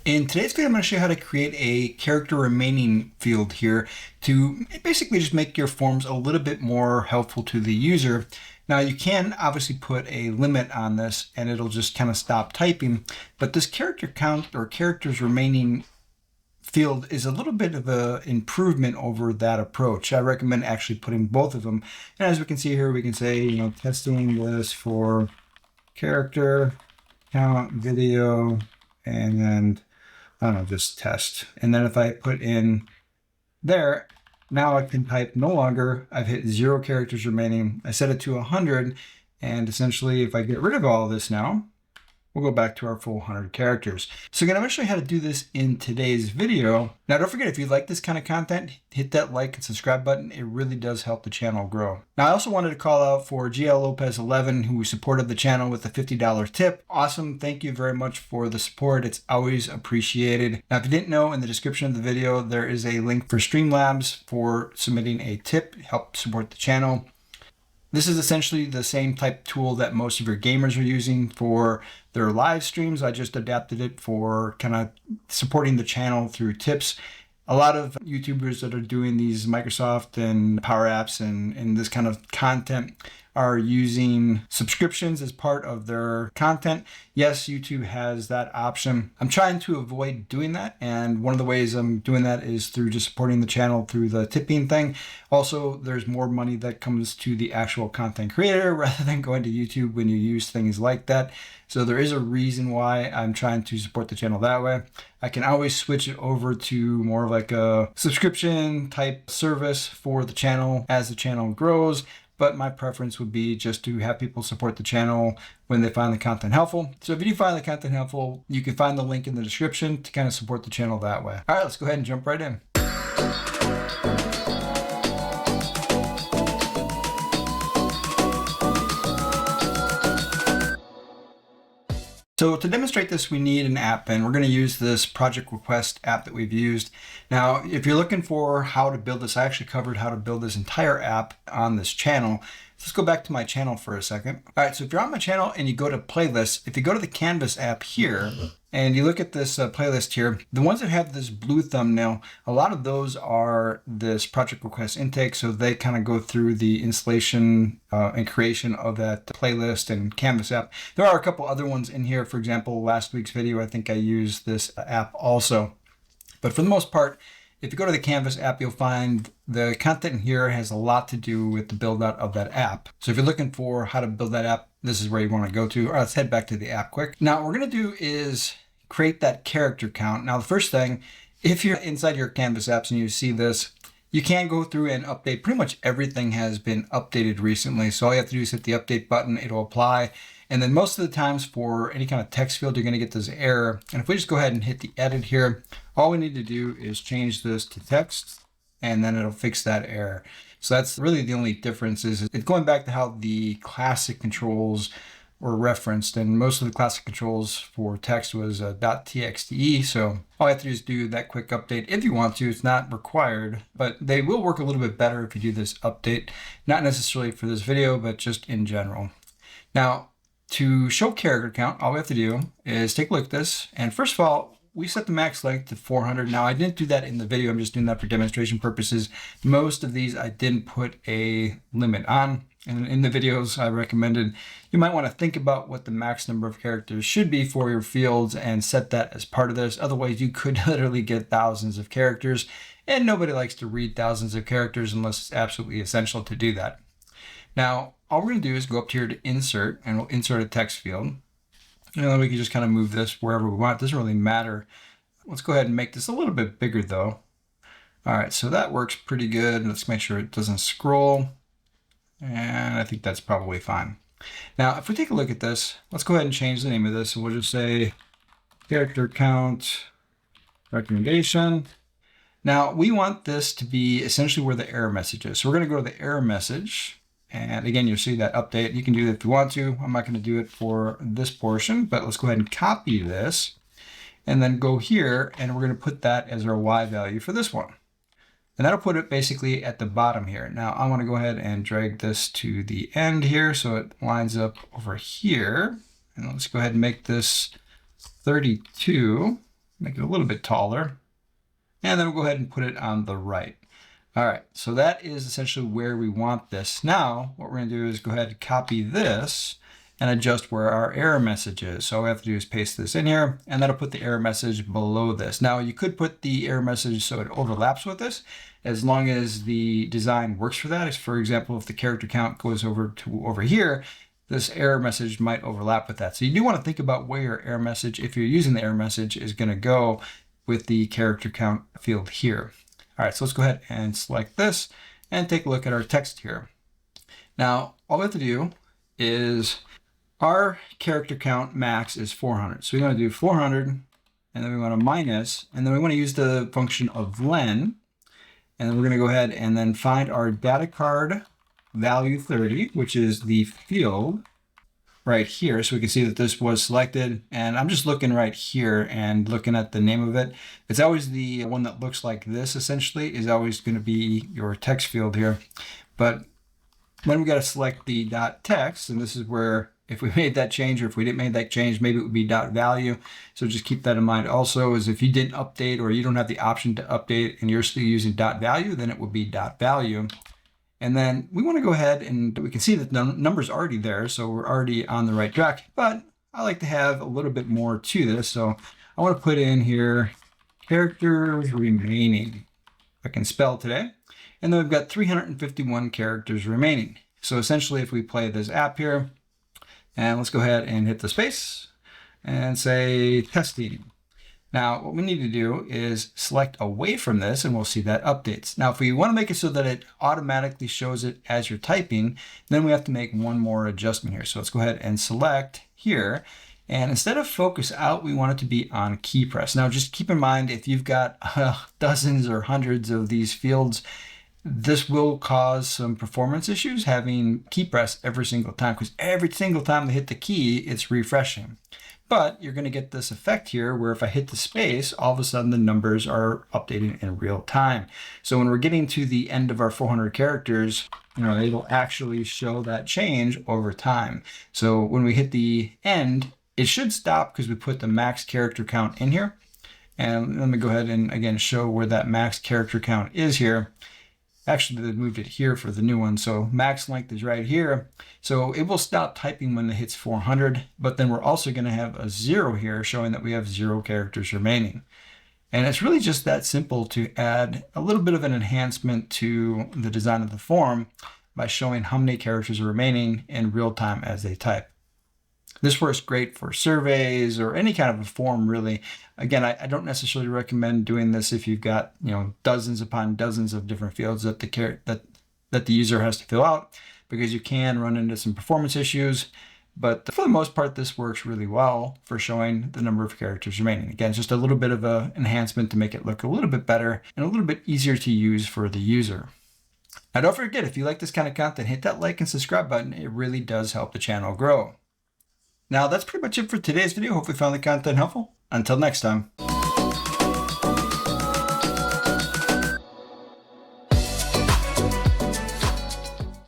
In today's video, I'm going to show you how to create a character remaining field here to basically just make your forms a little bit more helpful to the user. Now you can obviously put a limit on this and it'll just kind of stop typing, but this character count or characters remaining field is a little bit of an improvement over that approach. I recommend actually putting both of them. And as we can see here, we can say, testing this for character count video, and then I don't know, just test. And then if I put in there, now I can type no longer. I've hit 0 characters remaining. I set it to 100. And essentially, if I get rid of all of this now, we'll go back to our full 100 characters. So again, I'm going to show you how to do this in today's video. Now, don't forget, if you like this kind of content, hit that like and subscribe button. It really does help the channel grow. Now, I also wanted to call out for GL Lopez 11, who supported the channel with a $50 tip. Awesome. Thank you very much for the support. It's always appreciated. Now, if you didn't know, in the description of the video, there is a link for Streamlabs for submitting a tip, help support the channel. This is essentially the same type tool that most of your gamers are using for their live streams. I just adapted it for kind of supporting the channel through tips. A lot of YouTubers that are doing these Microsoft and Power Apps and this kind of content are using subscriptions as part of their content. Yes, YouTube has that option. I'm trying to avoid doing that. And one of the ways I'm doing that is through just supporting the channel through the tipping thing. Also, there's more money that comes to the actual content creator rather than going to YouTube when you use things like that. So there is a reason why I'm trying to support the channel that way. I can always switch it over to more of like a subscription type service for the channel as the channel grows. But my preference would be just to have people support the channel when they find the content helpful. So if you do find the content helpful, you can find the link in the description to kind of support the channel that way. All right, let's go ahead and jump right in. So to demonstrate this, we need an app, and we're going to use this project request app that we've used. Now, if you're looking for how to build this, I actually covered how to build this entire app on this channel. Let's go back to my channel for a second. All right, so if you're on my channel and you go to playlists, if you go to the Canvas app here and you look at this playlist here, the ones that have this blue thumbnail, a lot of those are this project request intake. So they kind of go through the installation and creation of that playlist and Canvas app. There are a couple other ones in here. For example, last week's video, I think I used this app also. But for the most part, if you go to the Canvas app, you'll find the content in here has a lot to do with the build out of that app. So if you're looking for how to build that app, this is where you want to go to. All right, let's head back to the app quick. Now, what we're going to do is create that character count. Now, the first thing, if you're inside your Canvas apps and you see this, you can go through and update. Pretty much everything has been updated recently. So all you have to do is hit the update button, it'll apply. And then most of the times for any kind of text field, you're going to get this error. And if we just go ahead and hit the edit here, all we need to do is change this to text, and then it'll fix that error. So that's really the only difference is it's going back to how the classic controls were referenced. And most of the classic controls for text was .txt. So all you have to do is do that quick update if you want to. It's not required, but they will work a little bit better if you do this update. Not necessarily for this video, but just in general. Now, to show character count, all we have to do is take a look at this. And first of all, we set the max length to 400. Now, I didn't do that in the video. I'm just doing that for demonstration purposes. Most of these I didn't put a limit on. And in the videos I recommended, you might want to think about what the max number of characters should be for your fields and set that as part of this. Otherwise, you could literally get thousands of characters. And nobody likes to read thousands of characters unless it's absolutely essential to do that. Now, all we're going to do is go up here to insert, and we'll insert a text field. And then we can just kind of move this wherever we want. It doesn't really matter. Let's go ahead and make this a little bit bigger though. All right, so that works pretty good. Let's make sure it doesn't scroll. And I think that's probably fine. Now, if we take a look at this, let's go ahead and change the name of this. And we'll just say character count recommendation. Now, we want this to be essentially where the error message is. So we're going to go to the error message. And again, you'll see that update. You can do that if you want to. I'm not going to do it for this portion, but let's go ahead and copy this and then go here, and we're going to put that as our Y value for this one. And that'll put it basically at the bottom here. Now I want to go ahead and drag this to the end here so it lines up over here. And let's go ahead and make this 32. make it a little bit taller. And then we'll go ahead and put it on the right. All right, so that is essentially where we want this. Now, what we're gonna do is go ahead and copy this and adjust where our error message is. So all we have to do is paste this in here, and that'll put the error message below this. Now, you could put the error message so it overlaps with this, as long as the design works for that. For example, if the character count goes over here, this error message might overlap with that. So you do want to think about where your error message, if you're using the error message, is going to go with the character count field here. All right, so let's go ahead and select this and take a look at our text here. Now, all we have to do is our character count max is 400. So we want to do 400, and then we want to minus, and then we want to use the function of len, and then we're going to go ahead and then find our data card value 30, which is the field right here. So we can see that this was selected, and I'm just looking right here and looking at the name of it. It's always the one that looks like this, essentially, is always going to be your text field here. But then we got to select the dot text, and this is where if we made that change, or if we didn't make that change, maybe it would be dot value. So just keep that in mind. Also, is if you didn't update, or you don't have the option to update and you're still using dot value, then it will be dot value. And then we want to go ahead, and we can see that the number's already there, so we're already on the right track. But I like to have a little bit more to this, so I want to put in here characters remaining. I can spell today. And then we've got 351 characters remaining. So essentially, if we play this app here, and let's go ahead and hit the space and say testing. Now, what we need to do is select away from this, and we'll see that updates. Now, if we want to make it so that it automatically shows it as you're typing, then we have to make one more adjustment here. So let's go ahead and select here. And instead of focus out, we want it to be on key press. Now, just keep in mind, if you've got dozens or hundreds of these fields, this will cause some performance issues having key press every single time, because every single time they hit the key, it's refreshing. But you're going to get this effect here where if I hit the space, all of a sudden the numbers are updating in real time. So when we're getting to the end of our 400 characters, it'll actually show that change over time. So when we hit the end, it should stop because we put the max character count in here. And let me go ahead and again show where that max character count is here. Actually, they moved it here for the new one. So max length is right here. So it will stop typing when it hits 400, but then we're also going to have a 0 here showing that we have 0 characters remaining. And it's really just that simple to add a little bit of an enhancement to the design of the form by showing how many characters are remaining in real time as they type. This works great for surveys or any kind of a form, really. Again, I don't necessarily recommend doing this if you've got dozens upon dozens of different fields that the user has to fill out, because you can run into some performance issues. But for the most part, this works really well for showing the number of characters remaining. Again, it's just a little bit of an enhancement to make it look a little bit better and a little bit easier to use for the user. Now, don't forget, if you like this kind of content, hit that like and subscribe button. It really does help the channel grow. Now, that's pretty much it for today's video. Hopefully you found the content helpful. Until next time.